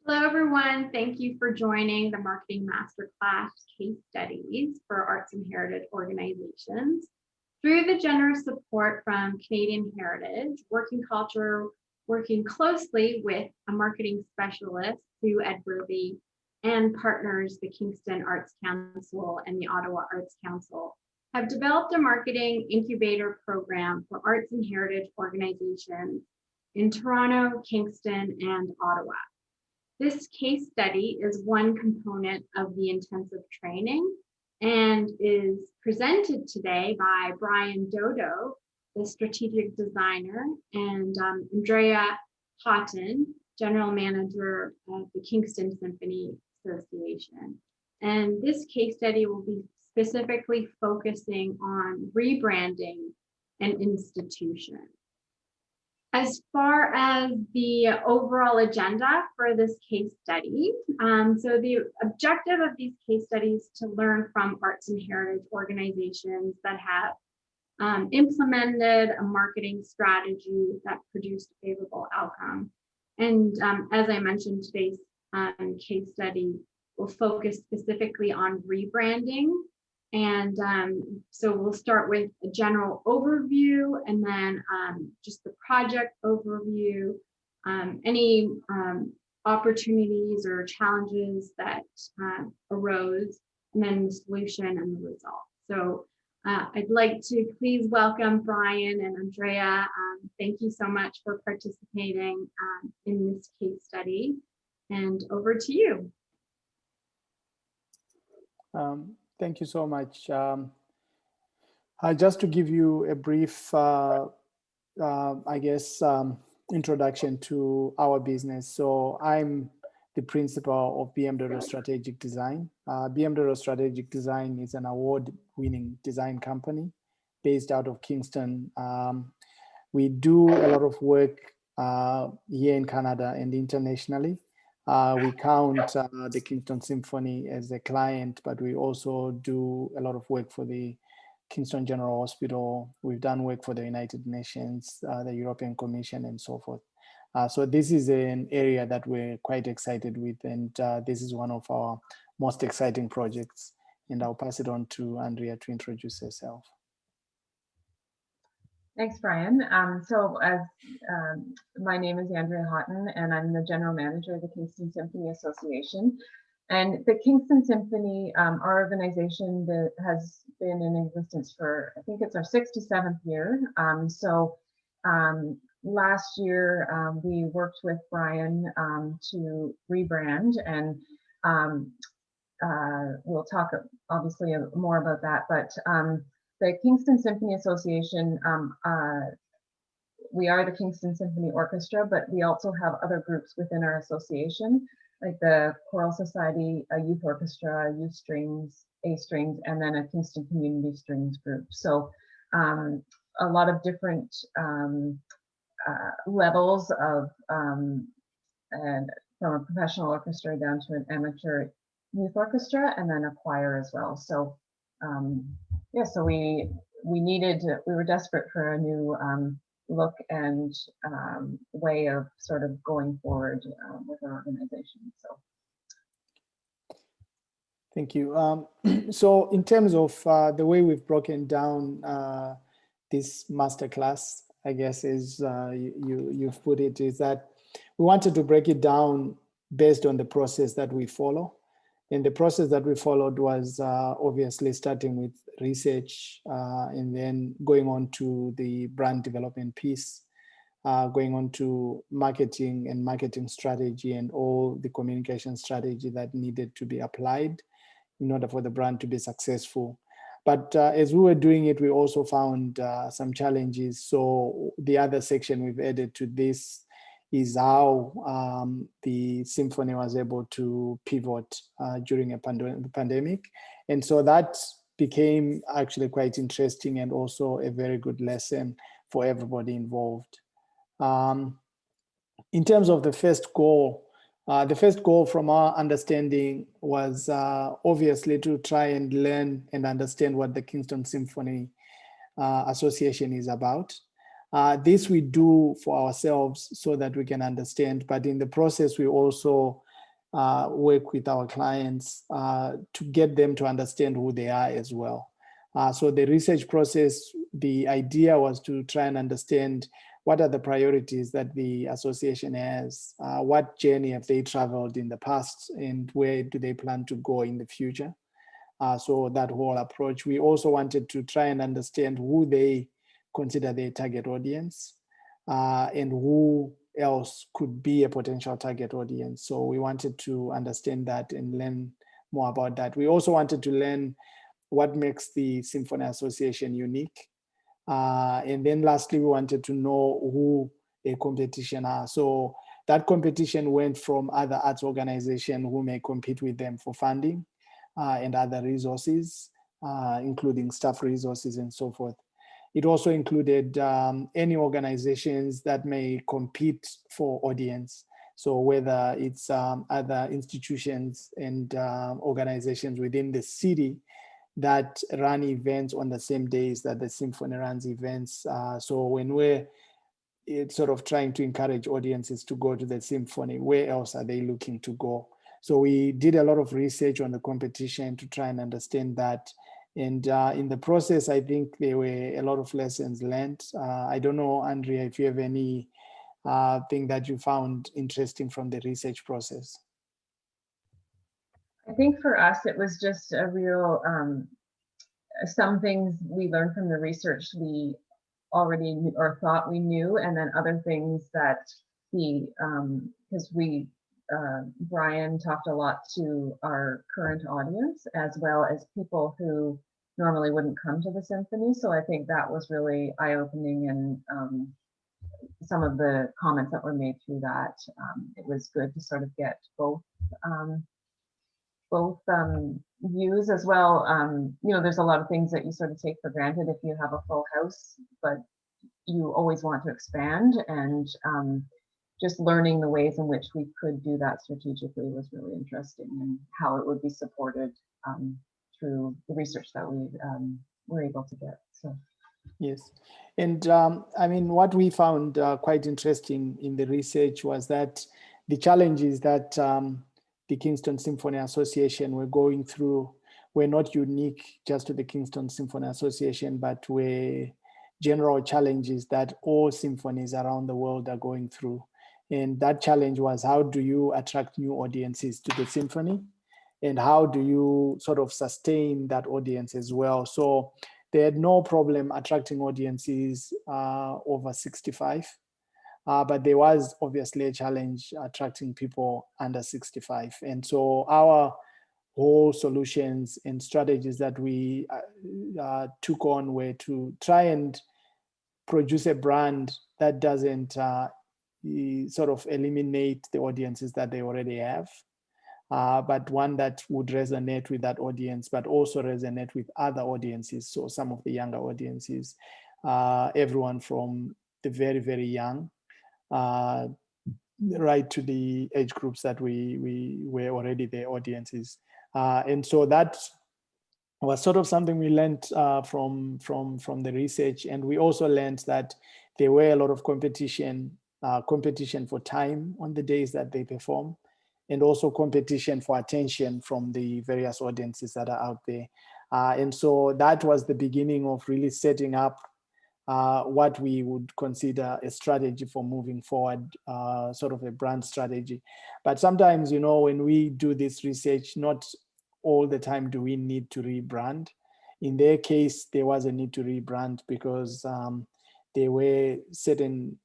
Hello, everyone. Thank you for joining the Marketing Masterclass case studies for arts and heritage organizations. Through the generous support from Canadian Heritage, Working Culture, working closely with a marketing specialist, Sue Edworthy, and partners, the Kingston Arts Council and the Ottawa Arts Council, have developed a marketing incubator program for arts and heritage organizations in Toronto, Kingston, and Ottawa. This case study is one component of the intensive training and is presented today by Brian Dodo, the strategic designer, and Andrea Haughton, general manager of the Kingston Symphony Association. And this case study will be specifically focusing on rebranding an institution. As far as the overall agenda for this case study, so the objective of these case studies is to learn from arts and heritage organizations that have implemented a marketing strategy that produced a favorable outcome. And as I mentioned, today's case study will focus specifically on rebranding. And so we'll start with a general overview and then just the project overview, any opportunities or challenges that arose, and then the solution and the result. So I'd like to please welcome Brian and Andrea. Thank you so much for participating in this case study, and over to you. Thank you so much. Just to give you a brief, introduction to our business. So I'm the principal of BMDodo Strategic Design. BMDodo Strategic Design is an award-winning design company based out of Kingston. We do a lot of work here in Canada and internationally. We count the Kingston Symphony as a client, but we also do a lot of work for the Kingston General Hospital. We've done work for the United Nations, the European Commission, and so forth. So this is an area that we're quite excited with, and this is one of our most exciting projects. And I'll pass it on to Andrea to introduce herself. Thanks, Brian. My name is Andrea Haughton, and I'm the general manager of the Kingston Symphony Association. And the Kingston Symphony, our organization that has been in existence for, I think it's our 67th year. Last year, we worked with Brian to rebrand, and we'll talk obviously more about that, but the Kingston Symphony Association, we are the Kingston Symphony Orchestra, but we also have other groups within our association, like the Choral Society, a youth orchestra, youth strings, A strings, and then a Kingston Community Strings group. So a lot of different levels of, and from a professional orchestra down to an amateur youth orchestra, and then a choir as well. So yeah, so we were desperate for a new look and way of sort of going forward with our organization. So thank you. So in terms of the way we've broken down this masterclass, I guess is you've put it, is that we wanted to break it down based on the process that we follow. And the process that we followed was obviously starting with research and then going on to the brand development piece, going on to marketing and marketing strategy and all the communication strategy that needed to be applied in order for the brand to be successful. But as we were doing it, we also found some challenges. So the other section we've added to this is how the symphony was able to pivot during a pandemic. And so that became actually quite interesting and also a very good lesson for everybody involved. In terms of the first goal from our understanding was obviously to try and learn and understand what the Kingston Symphony Association is about. This we do for ourselves so that we can understand, but in the process we also work with our clients to get them to understand who they are as well. So the research process, the idea was to try and understand what are the priorities that the association has, what journey have they traveled in the past, and where do they plan to go in the future. So that whole approach. We also wanted to try and understand who they consider their target audience and who else could be a potential target audience. So we wanted to understand that and learn more about that. We also wanted to learn what makes the Symphony Association unique. And then lastly, we wanted to know who a competition are. So that competition went from other arts organizations who may compete with them for funding and other resources, including staff resources and so forth. It also included any organizations that may compete for audience. So whether it's other institutions and organizations within the city that run events on the same days that the symphony runs events. So when we're sort of trying to encourage audiences to go to the symphony, where else are they looking to go? So we did a lot of research on the competition to try and understand that. And in the process, I think there were a lot of lessons learned. I don't know, Andrea, if you have any thing that you found interesting from the research process. I think for us, it was just a real, some things we learned from the research we already knew or thought we knew, and then other things that because Brian talked a lot to our current audience, as well as people who normally wouldn't come to the symphony. So I think that was really eye-opening, and some of the comments that were made through that, it was good to sort of get both views as well. You know, there's a lot of things that you sort of take for granted if you have a full house, but you always want to expand, and just learning the ways in which we could do that strategically was really interesting, and how it would be supported through the research that we were able to get. So. Yes, and I mean, what we found quite interesting in the research was that the challenges that the Kingston Symphony Association were going through were not unique just to the Kingston Symphony Association, but were general challenges that all symphonies around the world are going through. And that challenge was, how do you attract new audiences to the symphony? And how do you sort of sustain that audience as well? So they had no problem attracting audiences over 65. But there was obviously a challenge attracting people under 65. And so our whole solutions and strategies that we took on were to try and produce a brand that doesn't sort of eliminate the audiences that they already have, but one that would resonate with that audience, but also resonate with other audiences. So some of the younger audiences, everyone from the very, very young, right to the age groups that we were already their audiences. And so that was sort of something we learned from the research. And we also learned that there were a lot of competition for time on the days that they perform, and also competition for attention from the various audiences that are out there. And so that was the beginning of really setting up what we would consider a strategy for moving forward, sort of a brand strategy. But sometimes, you know, when we do this research, not all the time do we need to rebrand. In their case, there was a need to rebrand because there were certain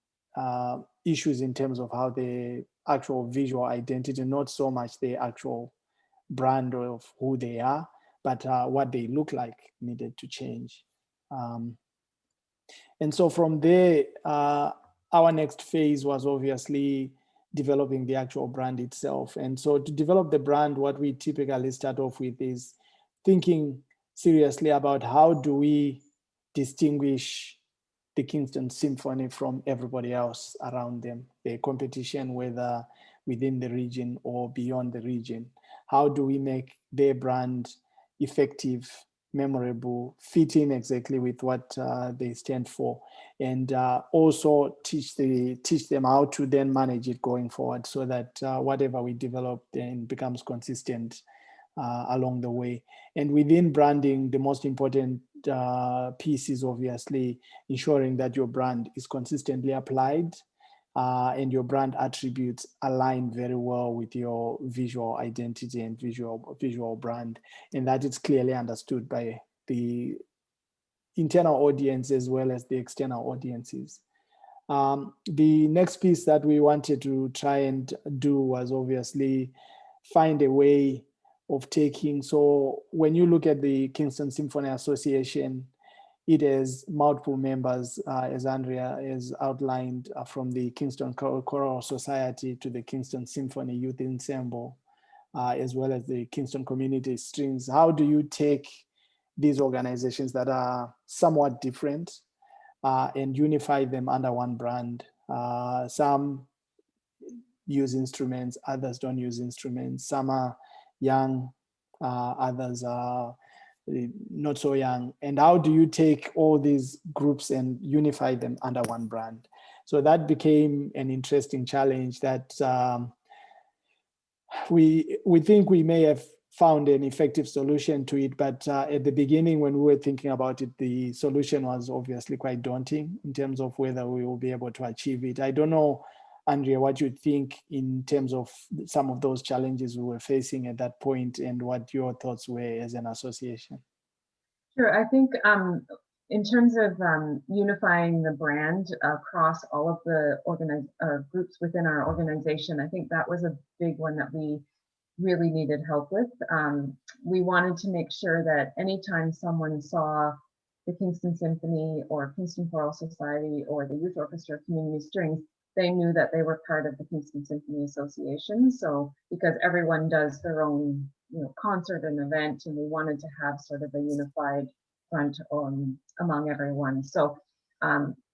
issues in terms of how the actual visual identity, not so much the actual brand of who they are, but what they look like needed to change. And so from there, our next phase was obviously developing the actual brand itself. And so to develop the brand, what we typically start off with is thinking seriously about how do we distinguish the Kingston Symphony from everybody else around them, the competition, whether within the region or beyond the region. How do we make their brand effective memorable, fit in exactly with what they stand for, and also teach them how to then manage it going forward, so that whatever we develop then becomes consistent along the way. And within branding, the most important piece is obviously ensuring that your brand is consistently applied and your brand attributes align very well with your visual identity and visual brand, and that it's clearly understood by the internal audience as well as the external audiences. The next piece that we wanted to try and do was obviously find a way of taking, so when you look at the Kingston Symphony Association, it has multiple members, as Andrea has outlined, from the Kingston Choral Society to the Kingston Symphony Youth Ensemble, as well as the Kingston Community Strings. How do you take these organizations that are somewhat different and unify them under one brand? Some use instruments, others don't use instruments. Some are young, others are not so young. And how do you take all these groups and unify them under one brand? So that became an interesting challenge that we think we may have found an effective solution to it, but at the beginning when we were thinking about it, the solution was obviously quite daunting in terms of whether we will be able to achieve it. I don't know, Andrea, what you think in terms of some of those challenges we were facing at that point, and what your thoughts were as an association. Sure. I think in terms of unifying the brand across all of the groups within our organization, I think that was a big one that we really needed help with. We wanted to make sure that anytime someone saw the Kingston Symphony or Kingston Choral Society or the Youth Orchestra Community Strings, they knew that they were part of the Kingston Symphony Association. So because everyone does their own concert and event, and we wanted to have sort of a unified front among everyone. So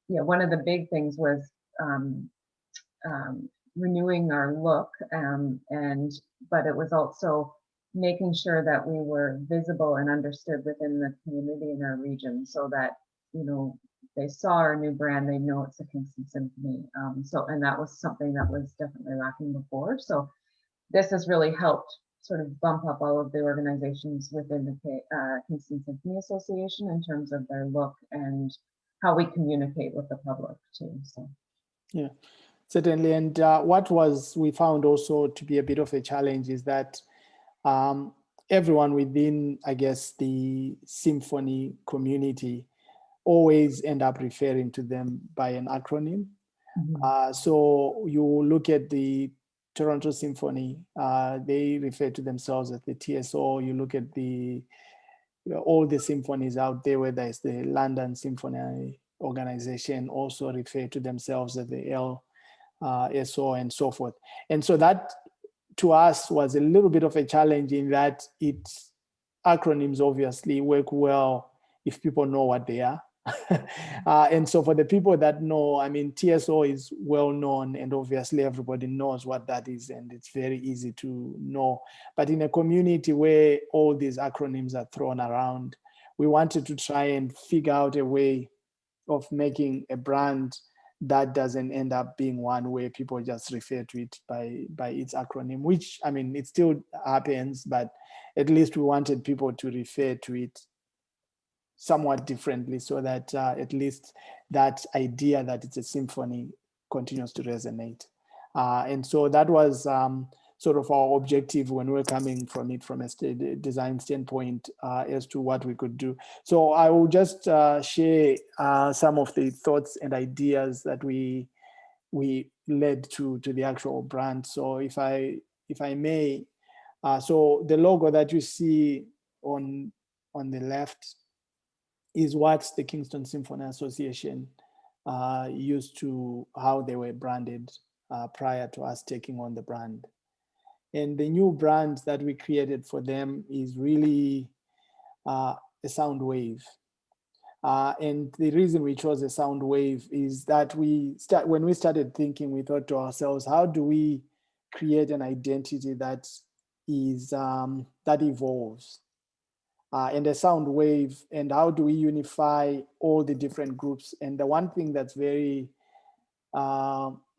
one of the big things was renewing our look, but it was also making sure that we were visible and understood within the community in our region, so that they saw our new brand, they know it's a Kingston Symphony. And that was something that was definitely lacking before. So this has really helped sort of bump up all of the organizations within the Kingston Symphony Association in terms of their look and how we communicate with the public too. So yeah, certainly. And what we found also to be a bit of a challenge is that everyone within, I guess, the symphony community always end up referring to them by an acronym. Mm-hmm. So you look at the Toronto Symphony, they refer to themselves as the TSO. You look at all the symphonies out there, whether it's the London Symphony Organization, also refer to themselves as the LSO and so forth. And so that to us was a little bit of a challenge, in that acronyms obviously work well if people know what they are. And so for the people that know, I mean, TSO is well known, and obviously everybody knows what that is, and it's very easy to know. But in a community where all these acronyms are thrown around, we wanted to try and figure out a way of making a brand that doesn't end up being one where people just refer to it by its acronym, which, I mean, it still happens, but at least we wanted people to refer to it somewhat differently, so that at least that idea that it's a symphony continues to resonate. And so that was sort of our objective when we're coming from it from a design standpoint, as to what we could do. So I will just share some of the thoughts and ideas that we led to the actual brand. So if I may, so the logo that you see on the left is what the Kingston Symphony Association used to, how they were branded prior to us taking on the brand. And the new brand that we created for them is really a sound wave. And the reason we chose a sound wave is that when we started thinking, we thought to ourselves, how do we create an identity that is that evolves? and a sound wave, and how do we unify all the different groups? And the one thing that's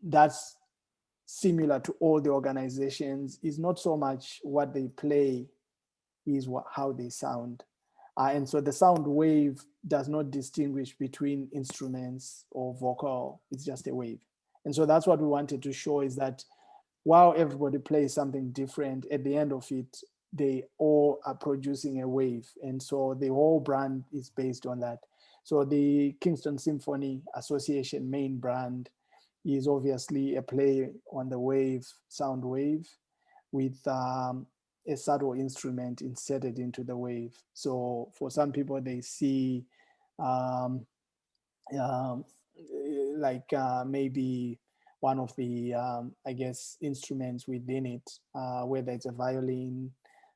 that's similar to all the organizations is not so much what they play, is how they sound. And so the sound wave does not distinguish between instruments or vocal, it's just a wave. And so that's what we wanted to show, is that while everybody plays something different, at the end of it, they all are producing a wave. And so the whole brand is based on that. So the Kingston Symphony Association main brand is obviously a play on the wave, sound wave, with a subtle instrument inserted into the wave. So for some people, they see maybe one of the, I guess, instruments within it, whether it's a violin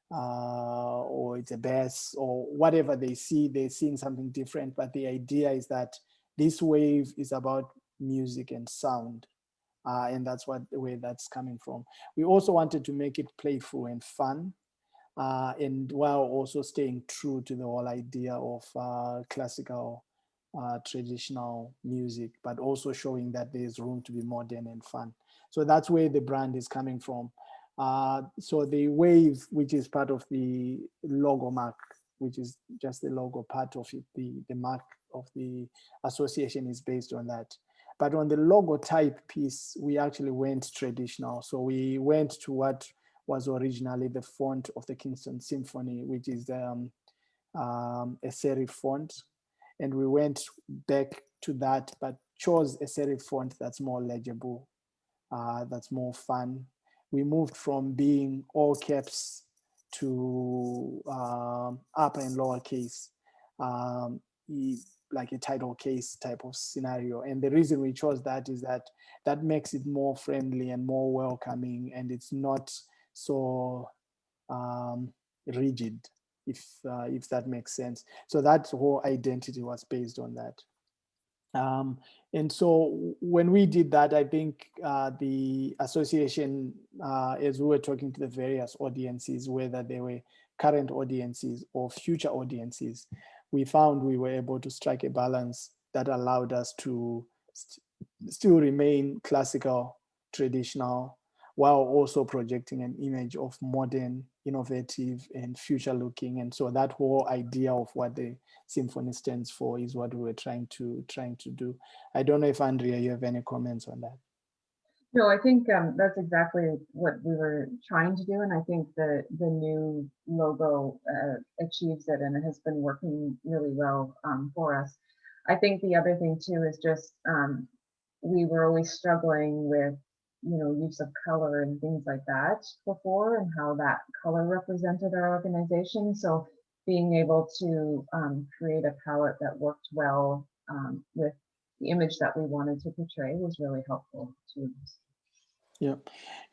or it's a bass or whatever they see, they're seeing something different. But the idea is that this wave is about music and sound. And that's where that's coming from. We also wanted to make it playful and fun, and while also staying true to the whole idea of classical, traditional music, but also showing that there's room to be modern and fun. So that's where the brand is coming from. So the wave, which is part of the logo mark, which is just the logo part of it, the mark of the association is based on that. But on the logo type piece, we actually went traditional. So we went to what was originally the font of the Kingston Symphony, which is a serif font. And we went back to that, but chose a serif font that's more legible, that's more fun. We moved from being all caps to upper and lower case, like a title case type of scenario. And the reason we chose that is that that makes it more friendly and more welcoming, and it's not so rigid, if that makes sense. So that whole identity was based on that. And so when we did that, I think the association, as we were talking to the various audiences, whether they were current audiences or future audiences, we found we were able to strike a balance that allowed us to still remain classical, traditional, while also projecting an image of modern, innovative, and future looking. And so that whole idea of what the symphony stands for is what we were trying to do. I don't know if Andrea, you have any comments on that? No, I think that's exactly what we were trying to do, and I think the new logo achieves it, and it has been working really well for us. I think the other thing too is just we were always struggling with, you know, use of color and things like that before, and how that color represented our organization. So being able to create a palette that worked well with the image that we wanted to portray was really helpful to us. Yeah.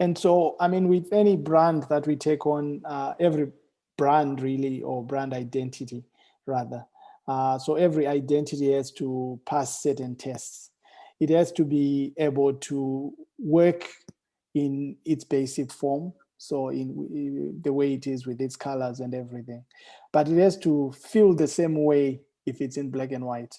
And so, I mean, with any brand that we take on, every brand really, or brand identity rather, so every identity has to pass certain tests. It has to be able to work in its basic form, so in the way it is with its colors and everything. But it has to feel the same way if it's in black and white.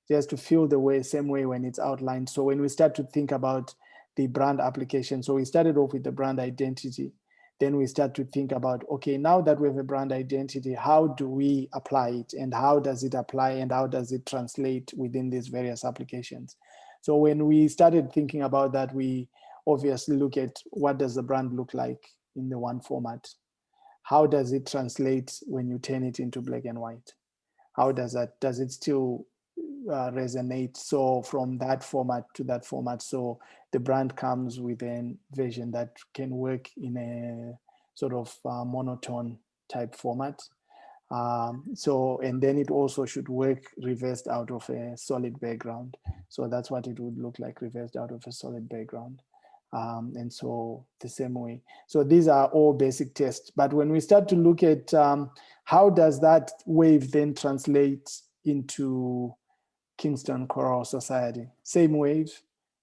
It has to feel the same way when it's outlined. So when we start to think about the brand application, so we started off with the brand identity. Then we start to think about, okay, now that we have a brand identity, how do we apply it, and how does it apply, and how does it translate within these various applications? So when we started thinking about that, we obviously look at what does the brand look like in the one format? How does it translate when you turn it into black and white? How does it still resonate? So from that format to that format, so the brand comes with a version that can work in a sort of monotone type format. And then it also should work reversed out of a solid background. So that's what it would look like, reversed out of a solid background. And so the same way. So these are all basic tests. But when we start to look at how does that wave then translate into Kingston Choral Society? Same wave,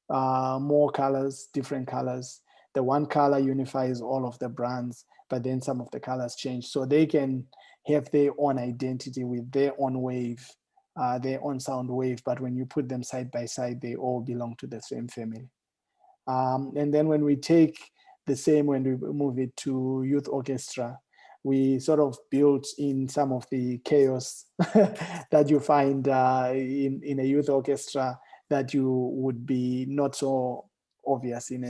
more colors, different colors. the one color unifies all of the brands, but then some of the colors change. So they can have their own identity with their own wave, their own sound wave, but when you put them side by side, they all belong to the same family. And then when we take the same, when we move it to youth orchestra, we sort of built in some of the chaos that you find in a youth orchestra that you would be not so obvious in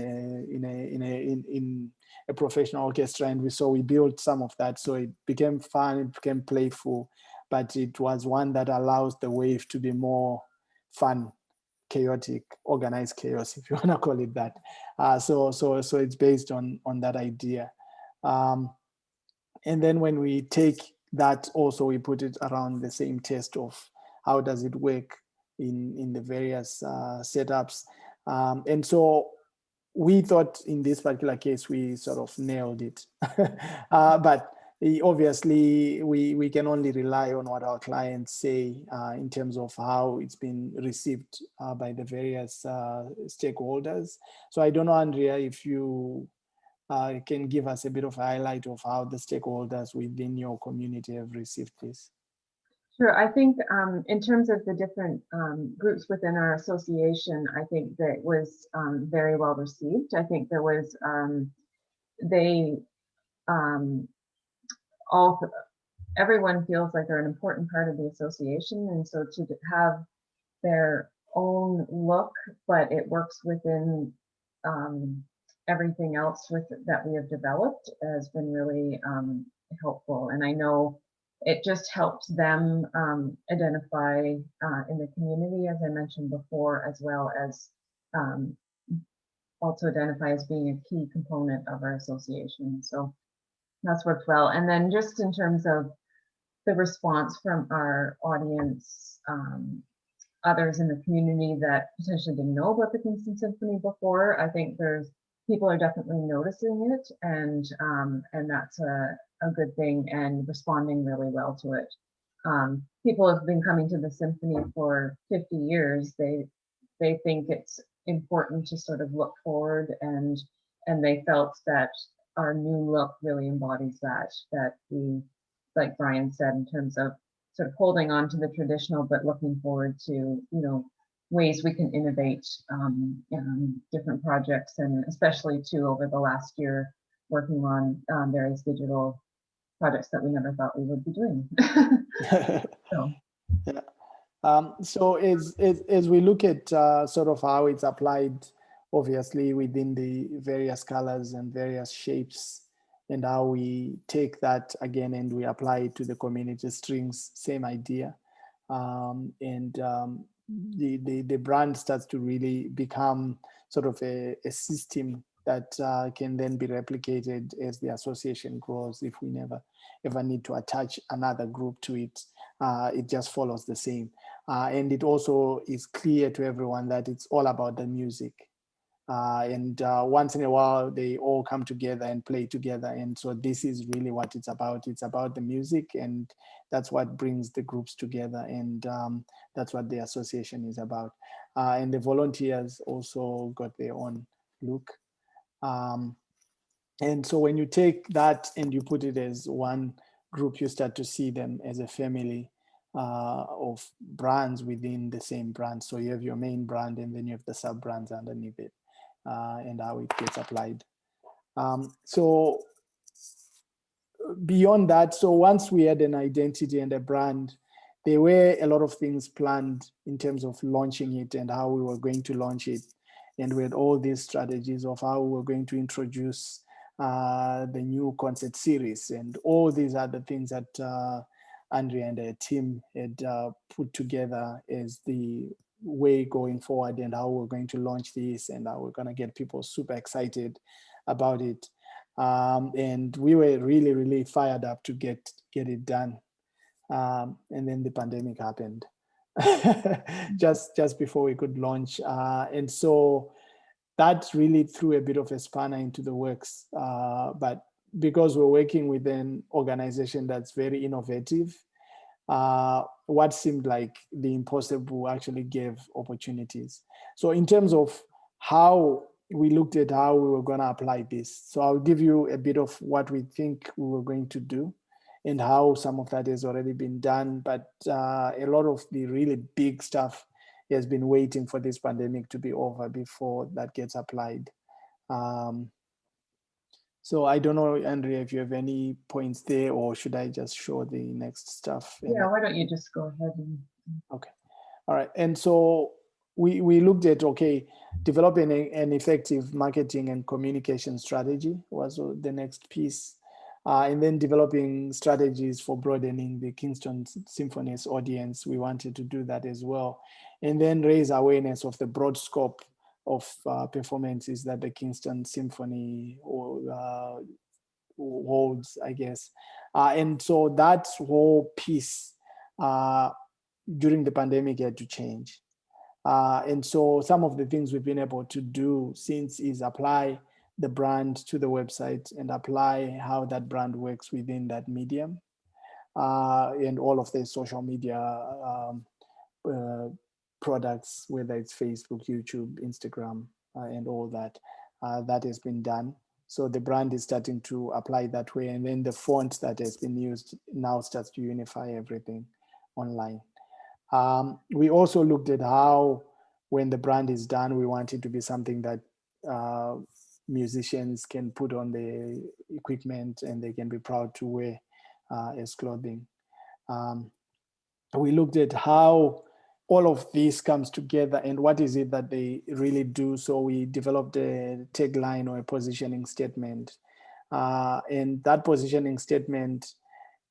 a professional orchestra. And we built some of that, so it became fun, it became playful, but it was one that allows the wave to be more fun, chaotic, organized chaos, if you want to call it that. So it's based on that idea. And then when we take that, also we put it around the same test of how does it work in the various setups. And so we thought in this particular case, we sort of nailed it. But obviously, we can only rely on what our clients say in terms of how it's been received by the various stakeholders. So I don't know, Andrea, if you can give us a bit of a highlight of how the stakeholders within your community have received this. Sure. I think in terms of the different groups within our association, I think that was very well received. I think there was, everyone feels like they're an important part of the association. And so to have their own look, but it works within everything else that we have developed has been really helpful. And I know it just helps them identify in the community, as I mentioned before, as well as also identify as being a key component of our association. So that's worked well. And then just in terms of the response from our audience, others in the community that potentially didn't know about the Kingston Symphony before, I think people are definitely noticing it, and that's a good thing, and responding really well to it. People have been coming to the symphony for 50 years. They think it's important to sort of look forward, and they felt that our new look really embodies that we, like Brian said, in terms of sort of holding on to the traditional, but looking forward to, ways we can innovate different projects, and especially too over the last year working on various digital projects that we never thought we would be doing. So. Yeah. So as we look at sort of how it's applied, obviously within the various colors and various shapes, and how we take that again and we apply it to the community strings, same idea. The brand starts to really become sort of a system that can then be replicated as the association grows. If we never ever need to attach another group to it, it just follows the same. And it also is clear to everyone that it's all about the music. Once in a while, they all come together and play together. And so this is really what it's about. It's about the music, and that's what brings the groups together. And that's what the association is about. And the volunteers also got their own look. And so when you take that and you put it as one group, you start to see them as a family of brands within the same brand. So you have your main brand, and then you have the sub brands underneath it. And how it gets applied. So beyond that, so once we had an identity and a brand, there were a lot of things planned in terms of launching it and how we were going to launch it. And we had all these strategies of how we were going to introduce the new concert series and all these other things that Andrea and her team had put together as the way going forward, and how we're going to launch this, and how we're going to get people super excited about it. And we were really, really fired up to get it done. And then the pandemic happened just before we could launch. And so that really threw a bit of a spanner into the works. But because we're working with an organization that's very innovative, what seemed like the impossible actually gave opportunities. So in terms of how we looked at how we were going to apply this. So I'll give you a bit of what we think we were going to do and how some of that has already been done. But a lot of the really big stuff has been waiting for this pandemic to be over before that gets applied. So I don't know, Andrea, if you have any points there, or should I just show the next stuff? Yeah, why don't you just go ahead and. Okay. All right. And so we looked at, okay, developing an effective marketing and communication strategy was the next piece. And then developing strategies for broadening the Kingston Symphony's audience. We wanted to do that as well. And then raise awareness of the broad scope of performances that the Kingston Symphony holds, I guess. And so that whole piece during the pandemic had to change. And so some of the things we've been able to do since is apply the brand to the website and apply how that brand works within that medium and all of the social media products, whether it's Facebook, YouTube, Instagram, and all that, that has been done. So the brand is starting to apply that way. And then the font that has been used now starts to unify everything online. We also looked at how, when the brand is done, we want it to be something that musicians can put on the equipment and they can be proud to wear as clothing. We looked at how all of this comes together and what is it that they really do. So we developed a tagline or a positioning statement. And that positioning statement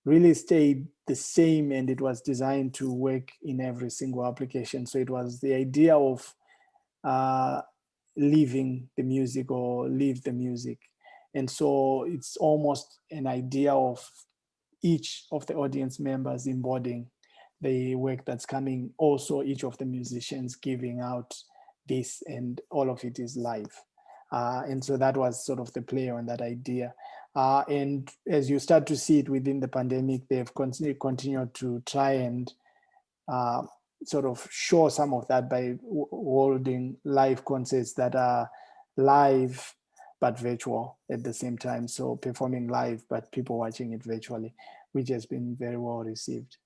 really stayed the same, and it was designed to work in every single application. So it was the idea of leaving the music or leave the music. And so it's almost an idea of each of the audience members embodying the work that's coming. Also, each of the musicians giving out this, and all of it is live. And so that was sort of the play on that idea. And as you start to see it within the pandemic, they've continued to try and sort of show some of that by holding live concerts that are live but virtual at the same time. So performing live, but people watching it virtually, which has been very well received.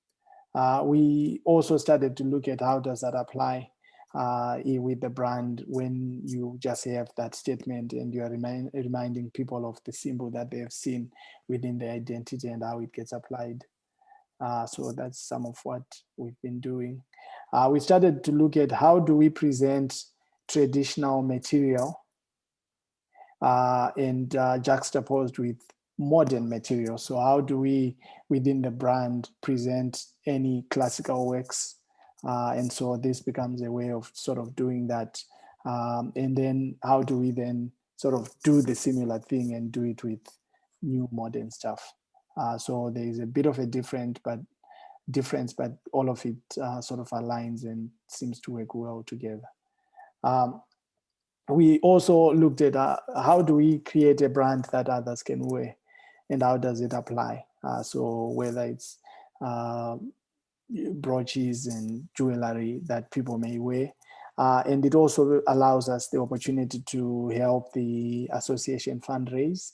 We also started to look at how does that apply with the brand when you just have that statement and you are reminding people of the symbol that they have seen within their identity and how it gets applied. So that's some of what we've been doing. We started to look at how do we present traditional material and juxtaposed with modern material. So how do we, within the brand, present any classical works? And so this becomes a way of sort of doing that. And then how do we then sort of do the similar thing and do it with new modern stuff? So there is a bit of a difference, but all of it sort of aligns and seems to work well together. We also looked at how do we create a brand that others can wear, and how does it apply? So whether it's brooches and jewelry that people may wear. And it also allows us the opportunity to help the association fundraise.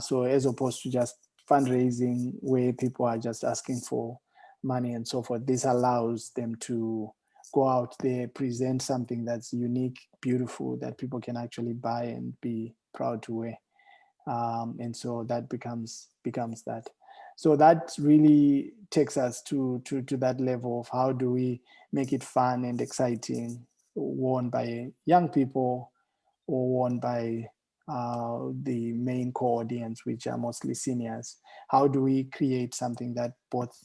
So as opposed to just fundraising where people are just asking for money and so forth, this allows them to go out there, present something that's unique, beautiful, that people can actually buy and be proud to wear. And so that becomes that. So that really takes us to that level of how do we make it fun and exciting, worn by young people or worn by the main core audience, which are mostly seniors. How do we create something that both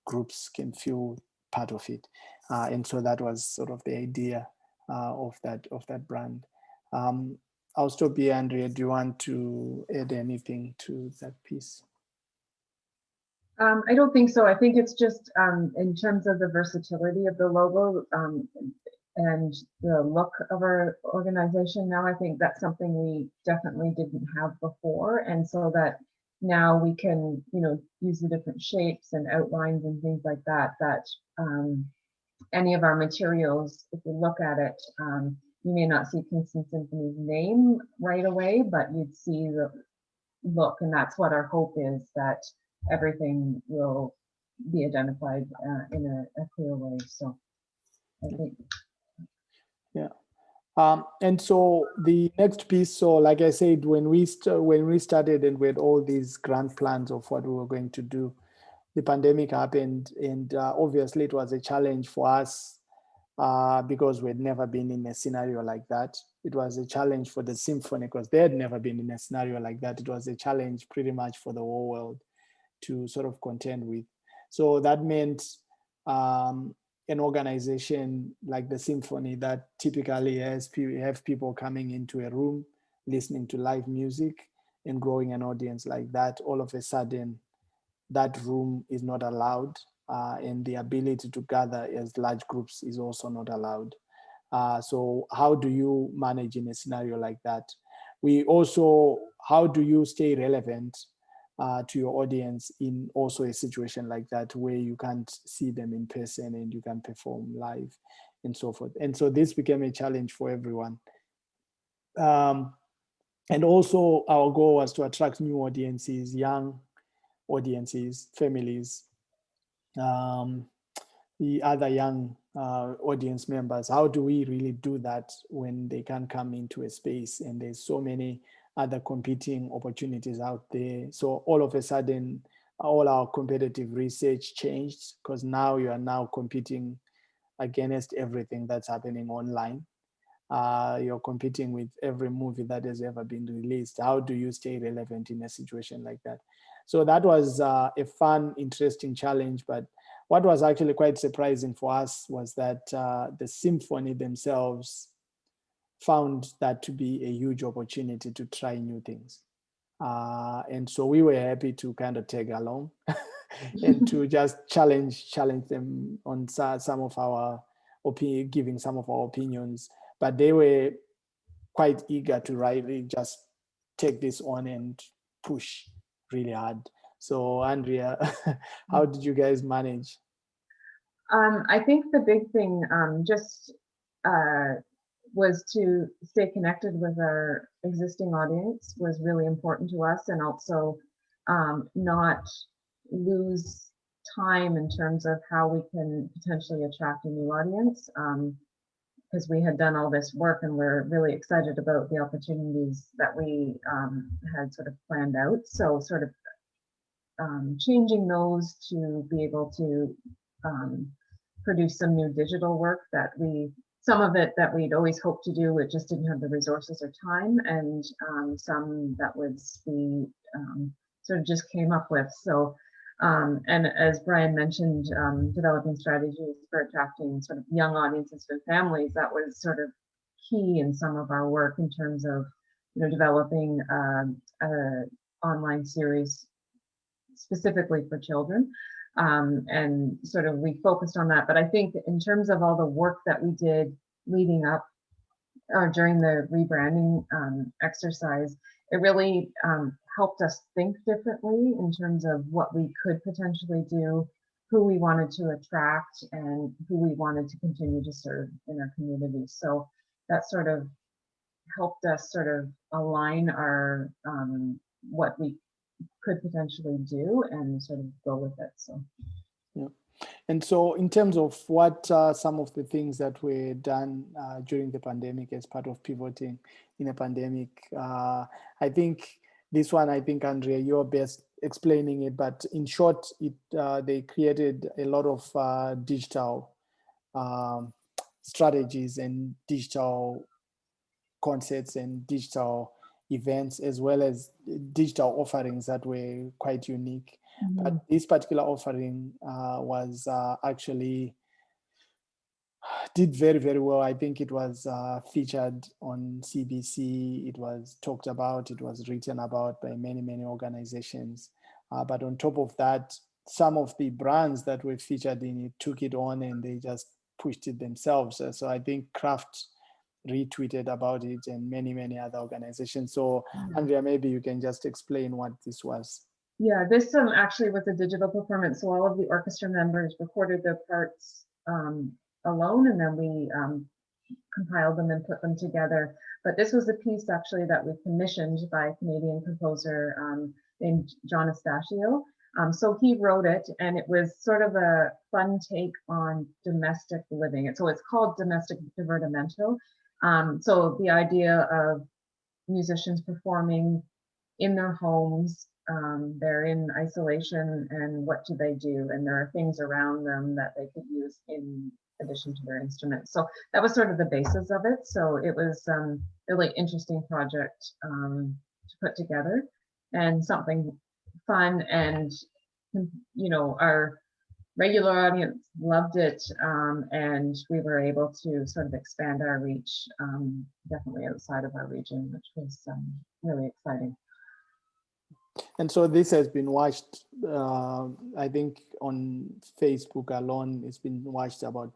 groups can feel part of it? And so that was sort of the idea of that brand. I'll stop here. Andrea, do you want to add anything to that piece? I don't think so. I think it's just in terms of the versatility of the logo and the look of our organization now, I think that's something we definitely didn't have before. And so that now we can, use the different shapes and outlines and things like that, any of our materials, if you look at it, you may not see Kingston Symphony's name right away, but you'd see the look, and that's what our hope is, that everything will be identified in a clear way. So I think. Yeah. And so the next piece, so like I said, when we started and we had all these grand plans of what we were going to do, the pandemic happened, and obviously it was a challenge for us because we had never been in a scenario like that. It was a challenge for the symphony because they had never been in a scenario like that. It was a challenge pretty much for the whole world to sort of contend with. So that meant an organization like the symphony that typically have people coming into a room, listening to live music and growing an audience like that, all of a sudden that room is not allowed, and the ability to gather as large groups is also not allowed. So how do you manage in a scenario like that? How do you stay relevant to your audience in also a situation like that where you can't see them in person and you can perform live and so forth? And so this became a challenge for everyone. And also our goal was to attract new audiences, young audiences, families, the other young audience members. How do we really do that when they can't come into a space and there's so many other competing opportunities out there? So all of a sudden, all our competitive research changed because now you are now competing against everything that's happening online. You're competing with every movie that has ever been released. How do you stay relevant in a situation like that? So that was a fun, interesting challenge. But what was actually quite surprising for us was that the symphony themselves found that to be a huge opportunity to try new things. And so we were happy to kind of tag along and to just challenge them on some of our giving some of our opinions. But they were quite eager to really just take this on and push really hard. So Andrea, how did you guys manage? I think the big thing was to stay connected with our existing audience was really important to us, and also not lose time in terms of how we can potentially attract a new audience, because we had done all this work and we're really excited about the opportunities that we had sort of planned out. So sort of changing those to be able to produce some new digital work that some of it that we'd always hoped to do, it just didn't have the resources or time, and some that was we sort of just came up with. So, and as Brian mentioned, developing strategies for attracting sort of young audiences and families, that was sort of key in some of our work in terms of, developing an online series specifically for children. And sort of we focused on that. But I think in terms of all the work that we did leading up or during the rebranding exercise, it really helped us think differently in terms of what we could potentially do, who we wanted to attract, and who we wanted to continue to serve in our community. So that sort of helped us sort of align our what we could potentially do and sort of go with it. So yeah. And so in terms of what some of the things that were done during the pandemic as part of pivoting in a pandemic, I think this one, Andrea, you're best explaining it, but in short, they created a lot of digital strategies and digital concerts and digital events, as well as digital offerings that were quite unique. Mm-hmm. But this particular offering was actually did very, very well. I think it was featured on CBC. It was talked about. It was written about by many, many organizations. But on top of that, some of the brands that were featured in it took it on and they just pushed it themselves. So I think Kraft retweeted about it and many, many other organizations. So Andrea, maybe you can just explain what this was. Yeah, this actually was a digital performance. So all of the orchestra members recorded their parts alone, and then we compiled them and put them together. But this was a piece actually that we commissioned by a Canadian composer named John Astachio. So he wrote it, and it was sort of a fun take on domestic living. So it's called Domestic Divertimento. So the idea of musicians performing in their homes, they're in isolation, and what do they do? And there are things around them that they could use in addition to their instruments. So that was sort of the basis of it. So it was a really interesting project to put together, and something fun, and our regular audience loved it, and we were able to sort of expand our reach, definitely outside of our region, which was really exciting. And so this has been watched, I think on Facebook alone, it's been watched about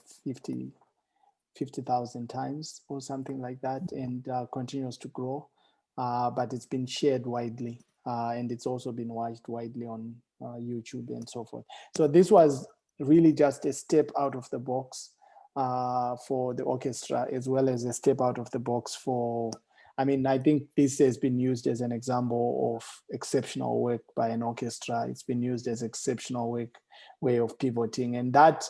50,000 times or something like that, and continues to grow, but it's been shared widely, and it's also been watched widely on YouTube and so forth. So this was really just a step out of the box for the orchestra, as well as a step out of the box for, I think this has been used as an example of exceptional work by an orchestra. It's been used as exceptional way of pivoting. And that,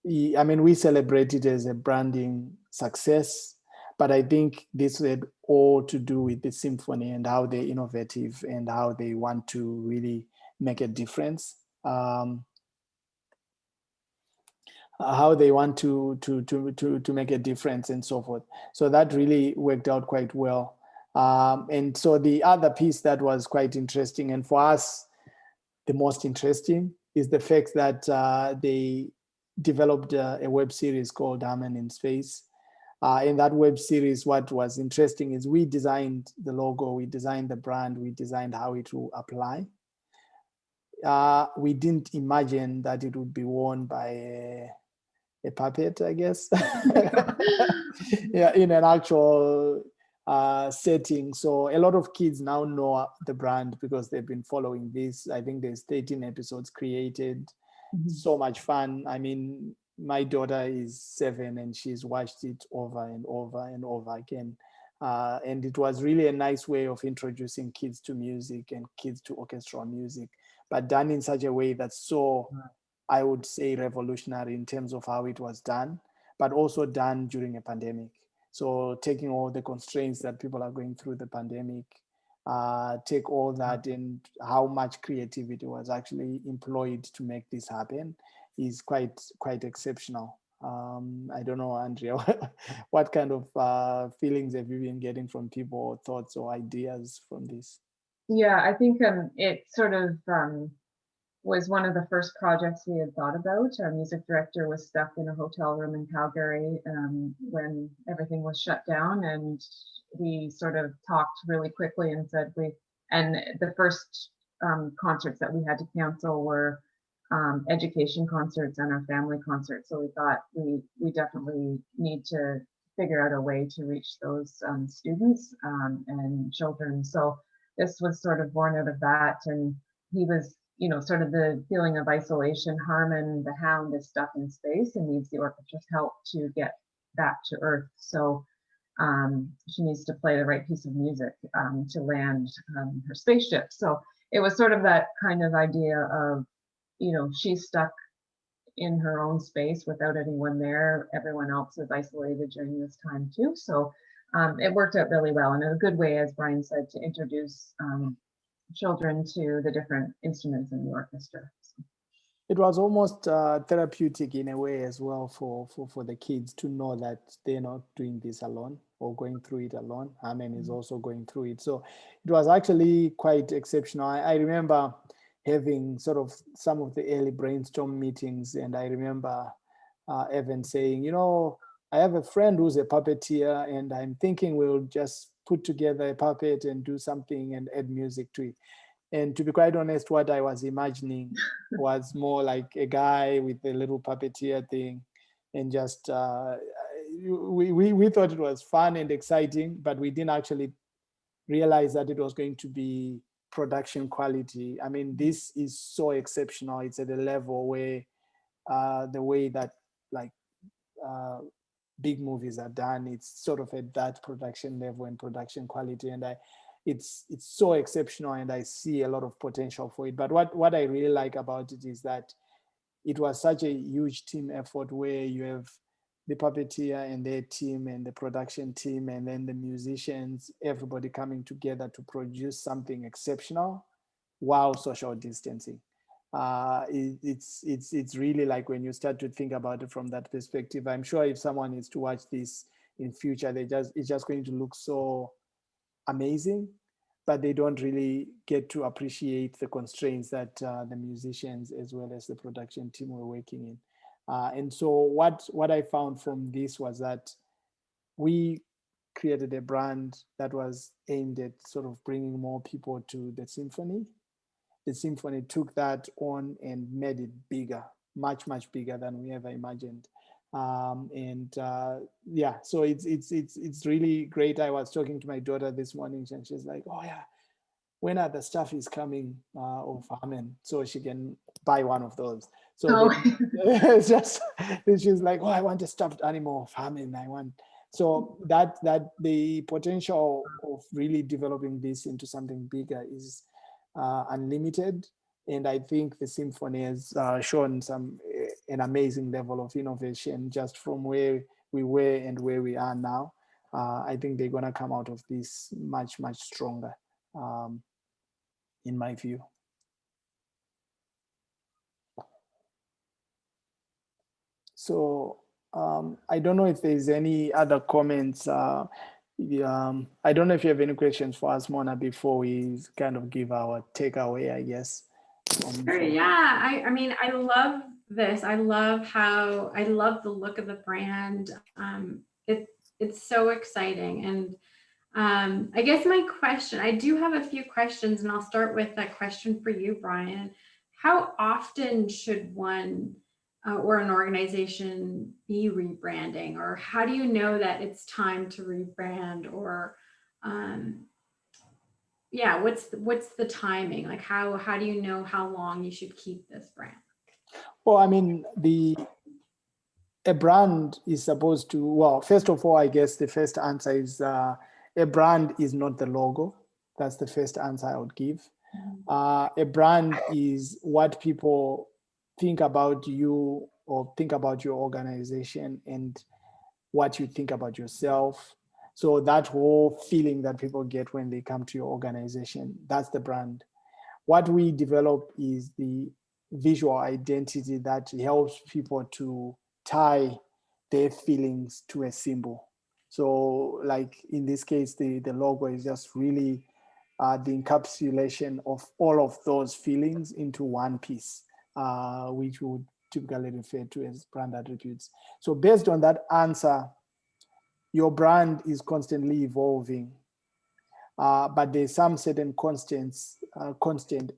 we celebrate it as a branding success, but I think this had all to do with the symphony and how they're innovative and how they want to really make a difference. How they want to make a difference and so forth. So that really worked out quite well. And so the other piece that was quite interesting, and for us, the most interesting, is the fact that they developed a web series called Harmony in Space. In that web series, what was interesting is we designed the logo, we designed the brand, we designed how it will apply. We didn't imagine that it would be worn by a puppet, I guess. Yeah, in an actual setting. So a lot of kids now know the brand because they've been following this. I think there's 13 episodes created. So much fun. My daughter is 7 and she's watched it over and over and over again. And it was really a nice way of introducing kids to music and kids to orchestral music, but done in such a way that's so, I would say, revolutionary in terms of how it was done, but also done during a pandemic. So taking all the constraints that people are going through the pandemic, take all that and how much creativity was actually employed to make this happen is quite exceptional. I don't know, Andrea, what kind of feelings have you been getting from people, or thoughts or ideas from this? Yeah, I think it sort of was one of the first projects we had thought about. Our music director was stuck in a hotel room in Calgary when everything was shut down, and we sort of talked really quickly and said and the first concerts that we had to cancel were education concerts and our family concerts. So we thought we definitely need to figure out a way to reach those students and children. So this was sort of born out of that, and he was, sort of the feeling of isolation. Harmon, the hound, is stuck in space and needs the orchestra's help to get back to Earth. So she needs to play the right piece of music to land her spaceship. So it was sort of that kind of idea of, she's stuck in her own space without anyone there. Everyone else is isolated during this time too. So it worked out really well, and in a good way, as Brian said, to introduce children to the different instruments in the orchestra. It was almost therapeutic in a way as well for the kids to know that they're not doing this alone or going through it alone. Harmon is also going through it. So it was actually quite exceptional. I remember having sort of some of the early brainstorm meetings, and I remember Evan saying, I have a friend who's a puppeteer, and I'm thinking we'll just put together a puppet and do something and add music to it. And to be quite honest, what I was imagining was more like a guy with a little puppeteer thing, and just we thought it was fun and exciting, but we didn't actually realize that it was going to be production quality. This is so exceptional. It's at a level where the way that big movies are done. It's sort of at that production level and production quality, and it's so exceptional, and I see a lot of potential for it. But what I really like about it is that it was such a huge team effort where you have the puppeteer and their team and the production team and then the musicians, everybody coming together to produce something exceptional while social distancing. It's really like when you start to think about it from that perspective. I'm sure if someone is to watch this in future, it's just going to look so amazing, but they don't really get to appreciate the constraints that the musicians as well as the production team were working in. And so what I found from this was that we created a brand that was aimed at sort of bringing more people to the symphony. The symphony took that on and made it bigger, much, much bigger than we ever imagined. Yeah, so it's really great. I was talking to my daughter this morning and she's like, oh yeah, when are the stuff is coming of Harmon so she can buy one of those. So it's just, she's like, oh, I want a stuffed animal of Harmon. I want, so that the potential of really developing this into something bigger is unlimited. And I think the symphony has shown an amazing level of innovation just from where we were and where we are now. I think they're gonna come out of this much, much stronger, in my view. So I don't know if there's any other comments. I don't know if you have any questions for us, Mona, before we kind of give our takeaway, I guess. Sure, yeah, I mean, I love this. I love the look of the brand. It's so exciting. And I guess I do have a few questions, and I'll start with a question for you, Brian. How often should one or an organization be rebranding, or how do you know that it's time to rebrand? Or yeah, what's the timing? Like how do you know how long you should keep this brand? Well, I mean, a brand is supposed to, well, first of all, I guess the first answer is a brand is not the logo. That's the first answer I would give. A brand is what people think about you or think about your organization and what you think about yourself. So that whole feeling that people get when they come to your organization, that's the brand. What we develop is the visual identity that helps people to tie their feelings to a symbol. So like in this case, the logo is just really the encapsulation of all of those feelings into one piece, which we would typically refer to as brand attributes. So based on that answer, your brand is constantly evolving, but there's some certain constant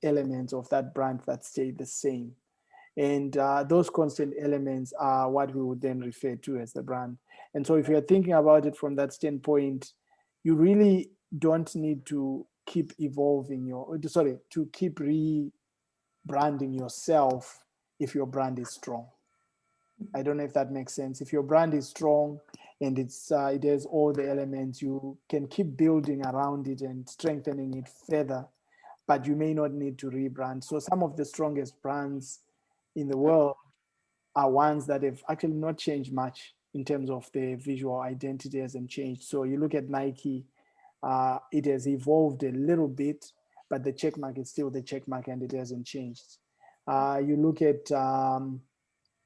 elements of that brand that stay the same. And those constant elements are what we would then refer to as the brand. And so if you're thinking about it from that standpoint, you really don't need to keep evolving to keep rebranding yourself if your brand is strong. I don't know if that makes sense. If your brand is strong and it has all the elements, you can keep building around it and strengthening it further, but you may not need to rebrand. So some of the strongest brands in the world are ones that have actually not changed much in terms of the visual identity hasn't changed. So you look at Nike, it has evolved a little bit, but the checkmark is still the checkmark and it hasn't changed. You look at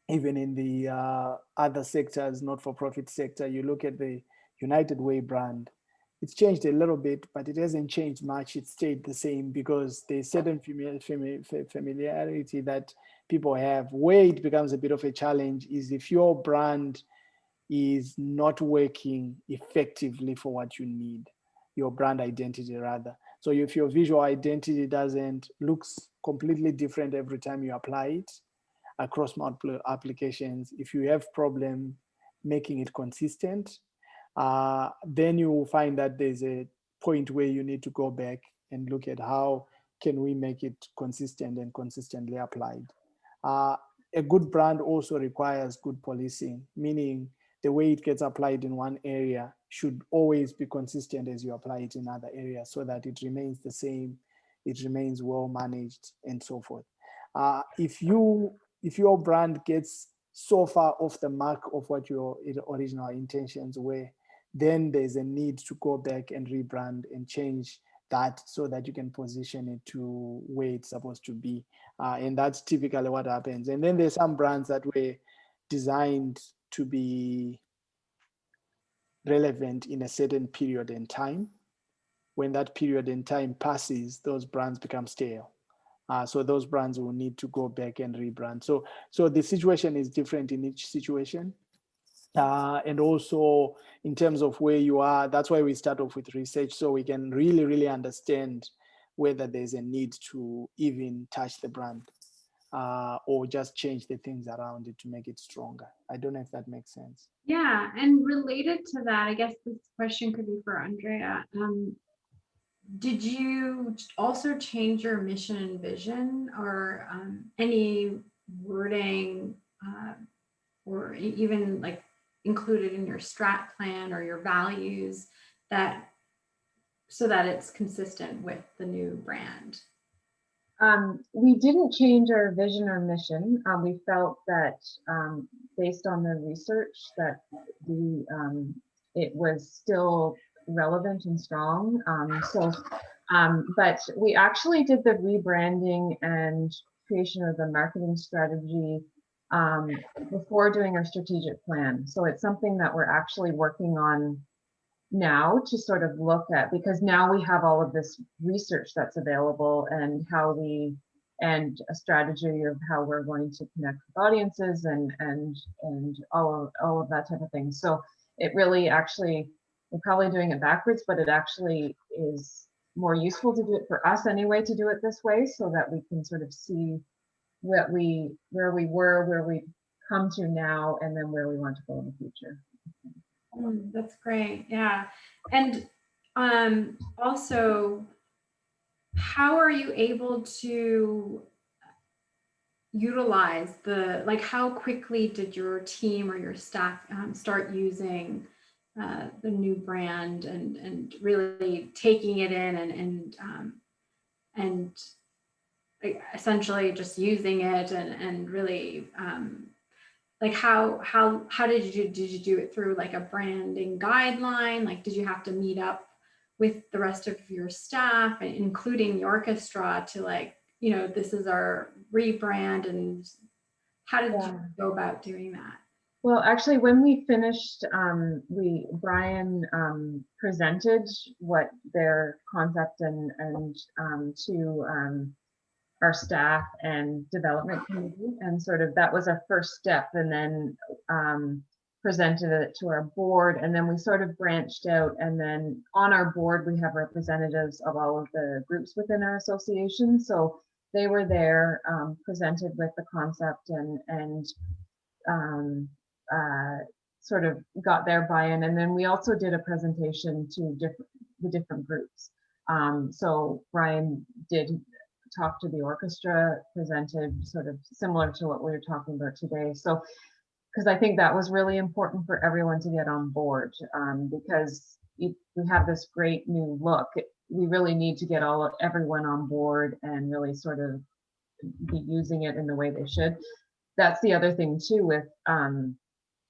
even in the other sectors, not-for-profit sector, you look at the United Way brand. It's changed a little bit, but it hasn't changed much. It stayed the same because there's certain familiarity that people have. Where it becomes a bit of a challenge is if your brand is not working effectively for what you need, your brand identity rather. So if your visual identity looks completely different every time you apply it across multiple applications, if you have problem making it consistent, then you will find that there's a point where you need to go back and look at how can we make it consistent and consistently applied. A good brand also requires good policing, meaning the way it gets applied in one area should always be consistent as you apply it in other areas, so that it remains the same, it remains well managed, and so forth. If your brand gets so far off the mark of what your original intentions were, then there's a need to go back and rebrand and change that so that you can position it to where it's supposed to be. And that's typically what happens. And then there's some brands that were designed to be relevant in a certain period in time. When that period in time passes, those brands become stale. So those brands will need to go back and rebrand. So the situation is different in each situation. And also in terms of where you are, that's why we start off with research, so we can really understand whether there's a need to even touch the brand or just change the things around it to make it stronger. I don't know if that makes sense. Yeah, and related to that, I guess this question could be for Andrea. Did you also change your mission and vision, or any wording, or even like included in your strat plan or your values, that so that it's consistent with the new brand? We didn't change our vision or mission. We felt that based on the research that it was still relevant and strong. But we actually did the rebranding and creation of the marketing strategy before doing our strategic plan. So it's something that we're actually working on now to sort of look at, because now we have all of this research that's available, and and a strategy of how we're going to connect with audiences and all of that type of thing. So it really actually, we're probably doing it backwards, but it actually is more useful to do it for us anyway, to do it this way, so that we can sort of see where we were, where we come to now, and then where we want to go in the future. That's great. Yeah. And also, how are you able to utilize how quickly did your team or your staff start using the new brand and really taking it in and essentially just using it and really how did you do it through like a branding guideline? Like, did you have to meet up with the rest of your staff, including the orchestra, to this is our rebrand, and how did you go about doing that? Well, actually, when we finished, Brian presented what their concept and to our staff and development committee, and sort of that was our first step, and then presented it to our board, and then we sort of branched out, and then on our board we have representatives of all of the groups within our association, so they were there, presented with the concept and sort of got their buy-in, and then we also did a presentation to the different groups. So Brian did talk to the orchestra, presented sort of similar to what we were talking about today. So, because I think that was really important for everyone to get on board, because we have this great new look. We really need to get everyone on board and really sort of be using it in the way they should. That's the other thing too, with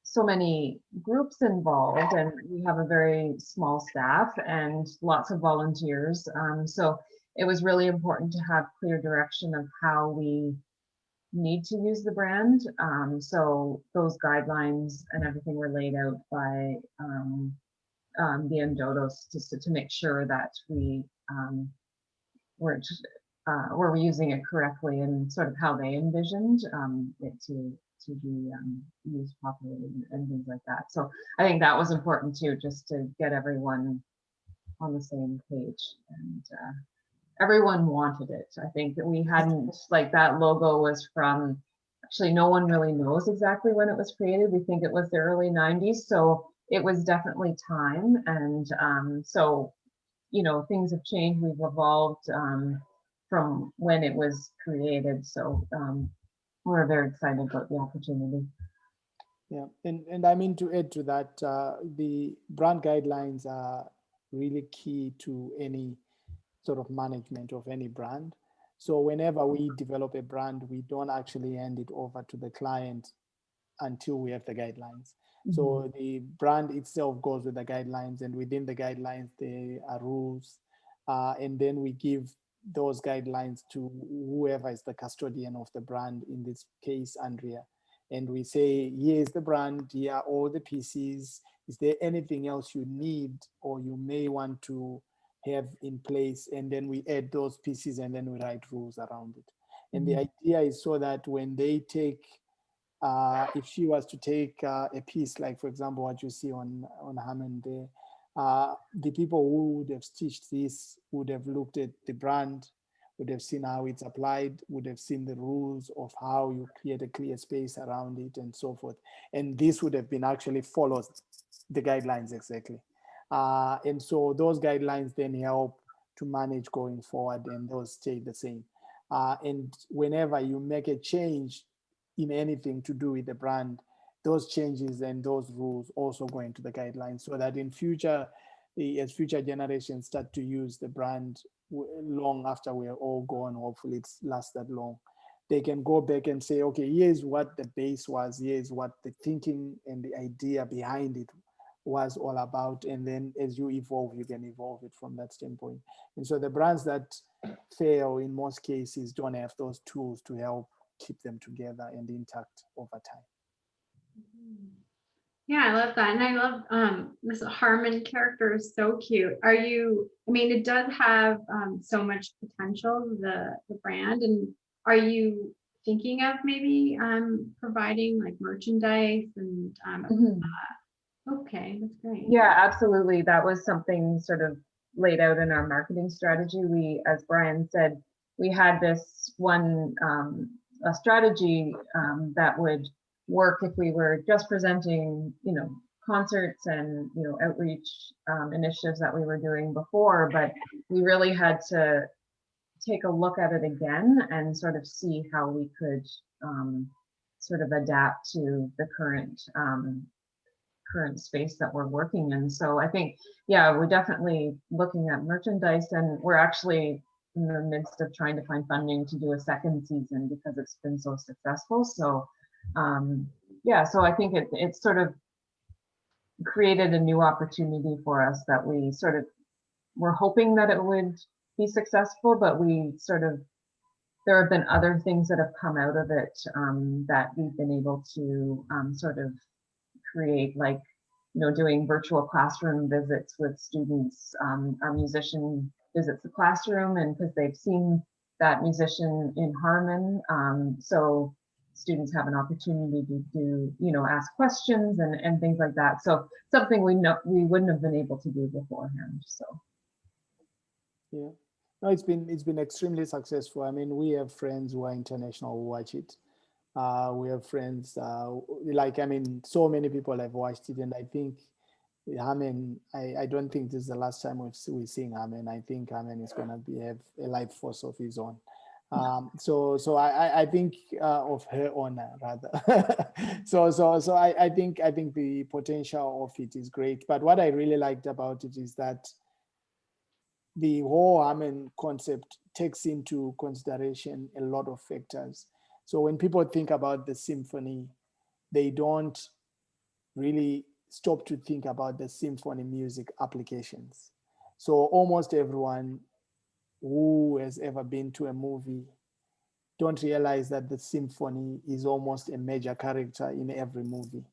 so many groups involved, and we have a very small staff and lots of volunteers. So it was really important to have clear direction of how we need to use the brand. So those guidelines and everything were laid out by BMDodo to make sure that we're using it correctly, and sort of how they envisioned it to be used properly and things like that. So I think that was important too, just to get everyone on the same page, and everyone wanted it. I think that we hadn't, like, that logo was from, actually no one really knows exactly when it was created. We think it was the early 90s, so it was definitely time, and so things have changed, we've evolved from when it was created, so we're very excited about the opportunity. Yeah, and I mean to add to that, the brand guidelines are really key to any sort of management of any brand. So whenever we develop a brand, we don't actually hand it over to the client until we have the guidelines. Mhm. So the brand itself goes with the guidelines, and within the guidelines, there are rules. And then we give those guidelines to whoever is the custodian of the brand, in this case, Andrea. And we say, here's the brand, here are all the pieces. Is there anything else you need or you may want to have in place? And then we add those pieces and then we write rules around it. And the Mhm. idea is so that when they take if she was to take a piece, like for example, what you see on Hammond there, the people who would have stitched this would have looked at the brand, would have seen how it's applied, would have seen the rules of how you create a clear space around it and so forth. And this would have been actually followed the guidelines exactly. And so those guidelines then help to manage going forward, and those stay the same. And whenever you make a change in anything to do with the brand, those changes and those rules also go into the guidelines, so that in future, as future generations start to use the brand long after we're all gone, hopefully it's lasts that long, they can go back and say, okay, here's what the base was, here's what the thinking and the idea behind it was all about. And then as you evolve, you can evolve it from that standpoint. And so the brands that fail in most cases don't have those tools to help keep them together and intact over time. Yeah, I love that. And I love this Harmon character is so cute. Are you, I mean, it does have so much potential, the brand. And are you thinking of maybe providing like merchandise and Mhm. okay, that's great. Yeah, absolutely. That was something sort of laid out in our marketing strategy. We, as Brian said, we had this one a strategy that would work if we were just presenting, concerts and outreach initiatives that we were doing before, but we really had to take a look at it again and sort of see how we could sort of adapt to the current space that we're working in. So I think, yeah, we're definitely looking at merchandise, and we're actually in the midst of trying to find funding to do a second season because it's been so successful. So yeah, so I think it's sort of created a new opportunity for us that we sort of were hoping that it would be successful, but we sort of, there have been other things that have come out of it that we've been able to sort of create, like doing virtual classroom visits with students. Our musician visits the classroom, and because they've seen that musician in Harmon, so students have an opportunity to do, ask questions and things like that. So something we wouldn't have been able to do beforehand. So Yeah. No, it's been extremely successful. I mean, we have friends who are international who watch it. We have friends I mean, so many people have watched it, and I think Hamen, I don't think this is the last time we're seeing Hamen. I think Hamen is going to have a life force of his own. So I think of her honor rather. So I think the potential of it is great. But what I really liked about it is that the whole Hamen concept takes into consideration a lot of factors. So when people think about the symphony, they don't really stop to think about the symphony music applications. So almost everyone who has ever been to a movie don't realize that the symphony is almost a major character in every movie.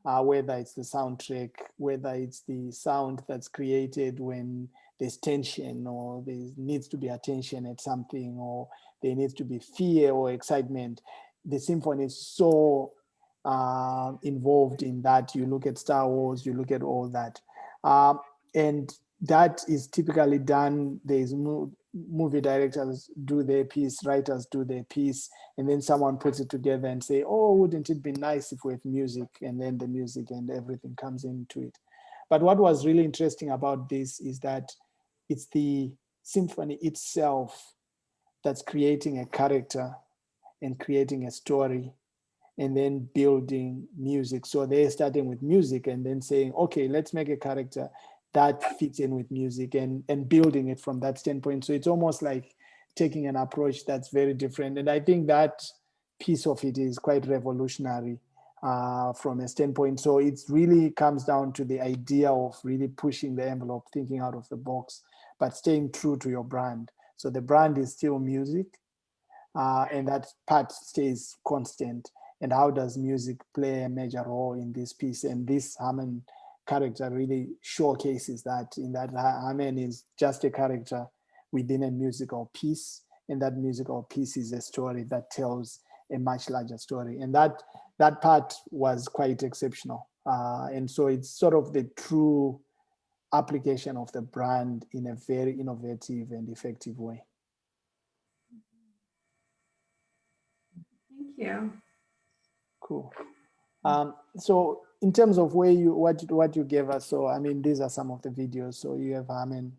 Whether it's the soundtrack, whether it's the sound that's created when there's tension, or there needs to be attention at something, or there needs to be fear or excitement. The symphony is so involved in that. You look at Star Wars, you look at all that. And that is typically done. There's movie directors do their piece, writers do their piece, and then someone puts it together and say, oh, wouldn't it be nice if we have music? And then the music and everything comes into it. But what was really interesting about this is that it's the symphony itself that's creating a character and creating a story and then building music. So they're starting with music and then saying, okay, let's make a character that fits in with music, and building it from that standpoint. So it's almost like taking an approach that's very different. And I think that piece of it is quite revolutionary from a standpoint. So it really comes down to the idea of really pushing the envelope, thinking out of the box, but staying true to your brand. So the brand is still music, and that part stays constant. And how does music play a major role in this piece? And this Harmon character really showcases that, in that Harmon is just a character within a musical piece, and that musical piece is a story that tells a much larger story. And that part was quite exceptional. And so it's sort of the true application of the brand in a very innovative and effective way. Thank you. Cool. So in terms of what you gave us, so I mean, these are some of the videos. So you have Harmon,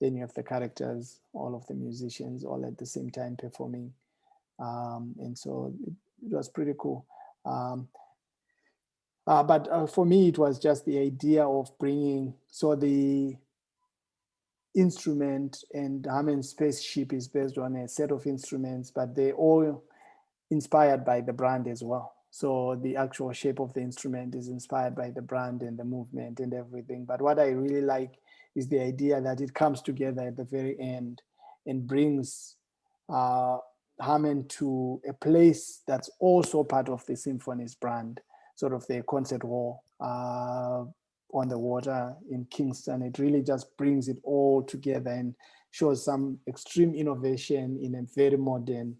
then you have the characters, all of the musicians, all at the same time performing, and so it was pretty cool. But for me, it was just the idea of bringing, so the instrument, and Harmon's spaceship is based on a set of instruments, but they all inspired by the brand as well. So the actual shape of the instrument is inspired by the brand and the movement and everything. But what I really like is the idea that it comes together at the very end and brings Harmon to a place that's also part of the symphony's brand, sort of the concert hall on the water in Kingston. It really just brings it all together and shows some extreme innovation in a very modern,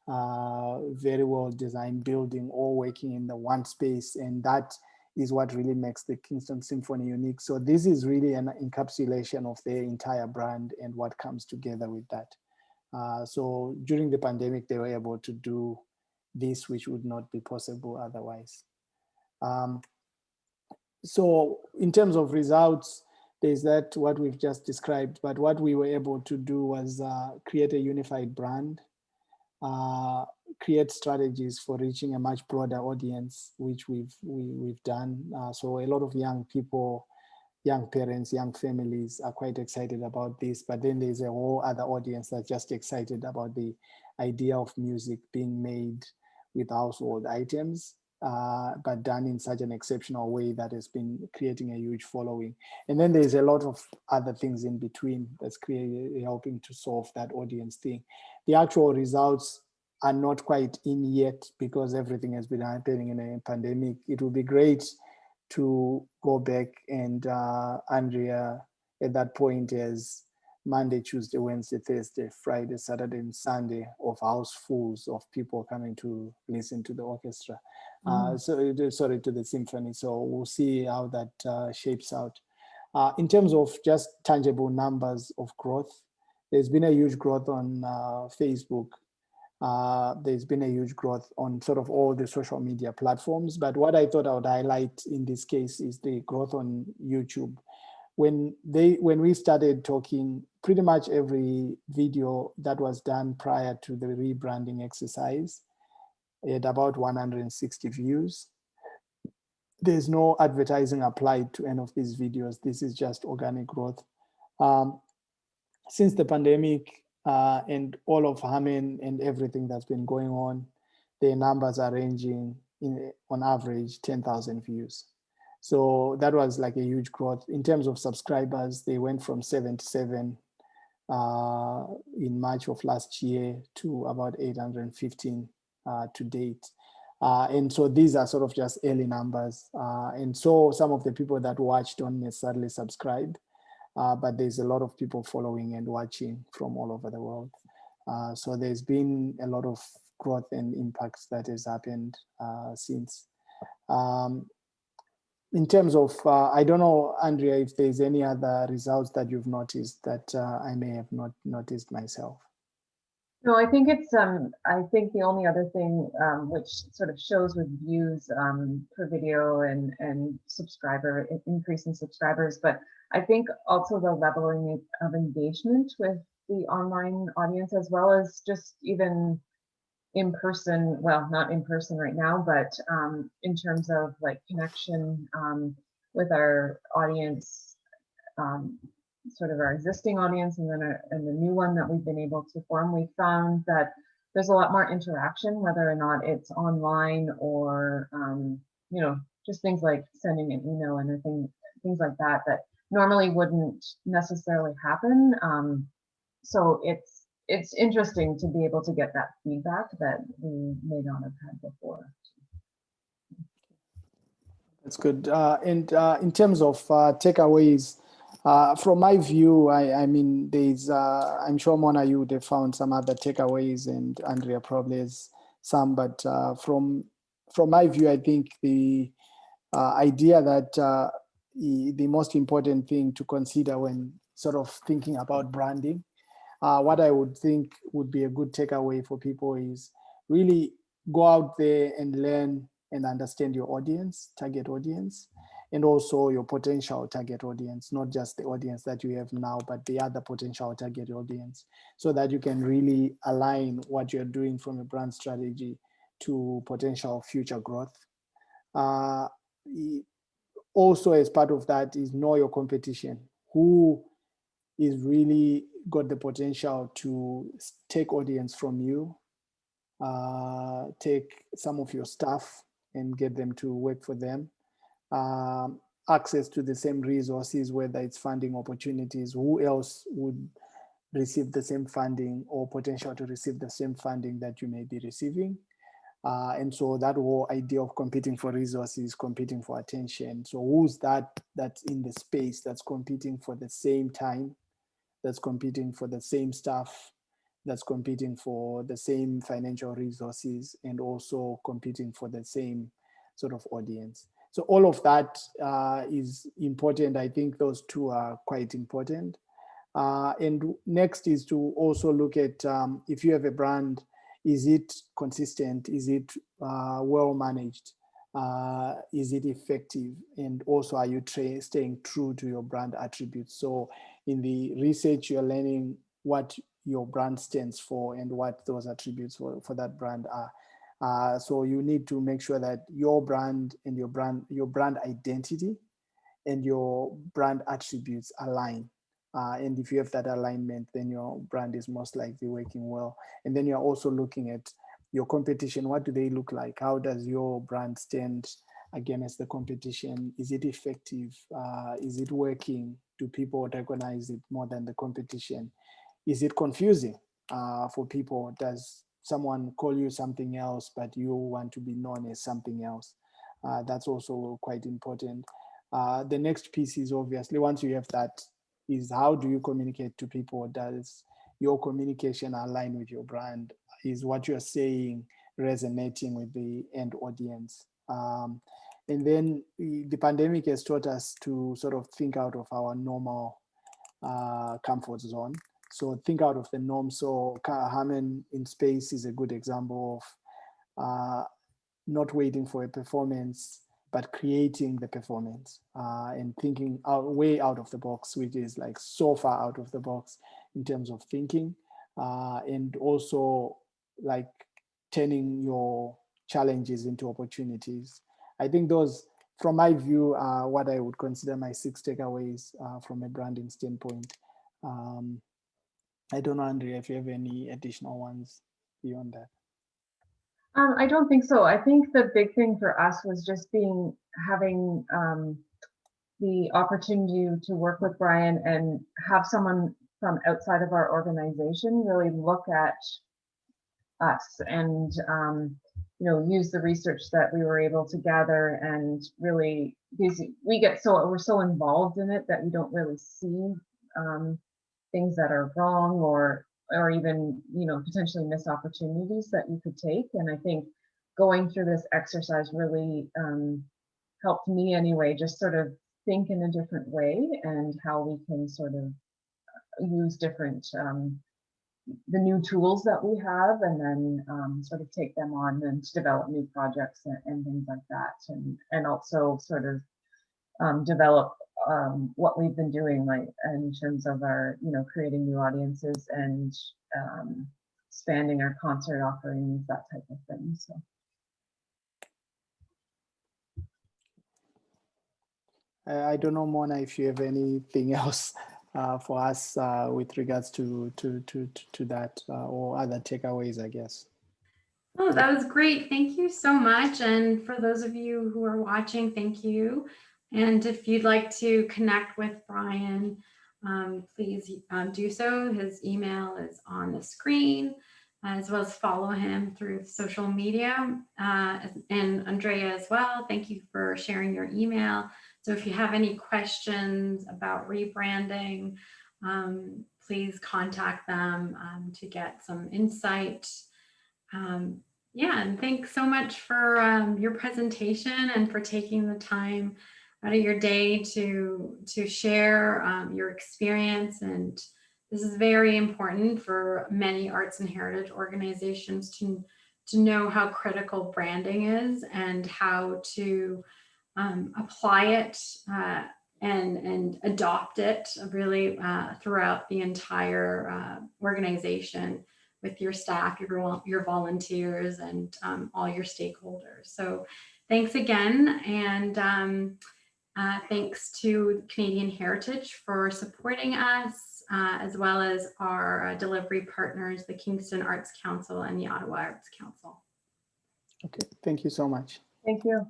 very well designed building, all working in the one space. And that is what really makes the Kingston Symphony unique. So this is really an encapsulation of the entire brand and what comes together with that. So during the pandemic, they were able to do this, which would not be possible otherwise. So in terms of results, there's that what we've just described, but what we were able to do was create a unified brand, create strategies for reaching a much broader audience, which we've done. So a lot of young people, young parents, young families are quite excited about this, but then there's a whole other audience that's just excited about the idea of music being made with household items, but done in such an exceptional way that has been creating a huge following. And then there's a lot of other things in between that's helping to solve that audience thing. The actual results are not quite in yet because everything has been happening in a pandemic. It would be great to go back and Andrea at that point is Monday, Tuesday, Wednesday, Thursday, Friday, Saturday, and Sunday of housefuls of people coming to listen to the orchestra. Sorry, to the symphony. So we'll see how that shapes out. In terms of just tangible numbers of growth, there's been a huge growth on Facebook. There's been a huge growth on sort of all the social media platforms. But what I thought I would highlight in this case is the growth on YouTube. When we started talking, pretty much every video that was done prior to the rebranding exercise had about 160 views. There's no advertising applied to any of these videos. This is just organic growth. Since the pandemic and all of Harmon and everything that's been going on, the numbers are ranging on average 10,000 views. So that was like a huge growth. In terms of subscribers, they went from 77 in March of last year to about 815 to date. And so these are sort of just early numbers. And so some of the people that watch don't necessarily subscribe, but there's a lot of people following and watching from all over the world. So there's been a lot of growth and impacts that has happened since. In terms of, I don't know, Andrea, if there's any other results that you've noticed that I may have not noticed myself. No, I think it's, I think the only other thing which sort of shows with views per video and increase in subscribers, but I think also the leveling of engagement with the online audience, as well as just even in person, well, not in person right now, but in terms of like connection with our audience, sort of our existing audience, and then and the new one that we've been able to form, we found that there's a lot more interaction, whether or not it's online or you know, just things like sending an email and things like that that normally wouldn't necessarily happen. So it's interesting to be able to get that feedback that we may not have had before. That's good. And in terms of takeaways, from my view, I mean, there's, I'm sure Mona, you would have found some other takeaways, and Andrea probably has some, but from my view, I think the idea that the most important thing to consider when sort of thinking about branding, what I would think would be a good takeaway for people is really go out there and learn and understand your audience, target audience, and also your potential target audience, not just the audience that you have now, but the other potential target audience, so that you can really align what you're doing from a brand strategy to potential future growth. Also, as part of that is know your competition. Who is really got the potential to take audience from you, take some of your staff and get them to work for them, access to the same resources, whether it's funding opportunities, who else would receive the same funding or potential to receive the same funding that you may be receiving. And so that whole idea of competing for resources, competing for attention. So who's that's in the space that's competing for the same time, that's competing for the same staff, that's competing for the same financial resources, and also competing for the same sort of audience. So all of that is important. I think those two are quite important. And next is to also look at if you have a brand, is it consistent? Is it well managed? Is it effective? And also, are you staying true to your brand attributes? So in the research, you're learning what your brand stands for and what those attributes for that brand are. So you need to make sure that your brand and your brand identity and your brand attributes align. And if you have that alignment, then your brand is most likely working well. And then you're also looking at your competition. What do they look like? How does your brand stand against the competition? Is it effective? Is it working? Do people recognize it more than the competition? Is it confusing for people? Does someone call you something else, but you want to be known as something else? That's also quite important. The next piece is obviously, once you have that, is how do you communicate to people? Does your communication align with your brand? Is what you're saying resonating with the end audience? And then the pandemic has taught us to sort of think out of our normal comfort zone. So think out of the norm. So Harman in Space is a good example of not waiting for a performance, but creating the performance and thinking way out of the box, which is like so far out of the box in terms of thinking, and also like turning your challenges into opportunities. I think those, from my view, are what I would consider my 6 takeaways from a branding standpoint. I don't know, Andrea, if you have any additional ones beyond that. I don't think so. I think the big thing for us was just having the opportunity to work with Brian and have someone from outside of our organization really look at us and you know, use the research that we were able to gather, and really we're so involved in it that we don't really see things that are wrong or even, you know, potentially missed opportunities that you could take. And I think going through this exercise really helped me anyway, just sort of think in a different way and how we can sort of use different the new tools that we have, and then sort of take them on and develop new projects and things like that, and also sort of develop what we've been doing, like in terms of our, you know, creating new audiences and expanding our concert offerings, that type of thing. So. I don't know, Mona, if you have anything else for us with regards to that or other takeaways, I guess. Oh, that was great. Thank you so much. And for those of you who are watching, thank you. And if you'd like to connect with Brian, please do so. His email is on the screen, as well as follow him through social media, and Andrea as well. Thank you for sharing your email. So if you have any questions about rebranding, please contact them to get some insight. Yeah, and thanks so much for your presentation and for taking the time out of your day to share your experience. And this is very important for many arts and heritage organizations to know how critical branding is and how to apply it and adopt it really throughout the entire organization, with your staff, your volunteers, and all your stakeholders. So thanks again. And thanks to Canadian Heritage for supporting us, as well as our delivery partners, the Kingston Arts Council and the Ottawa Arts Council. Okay, thank you so much. Thank you.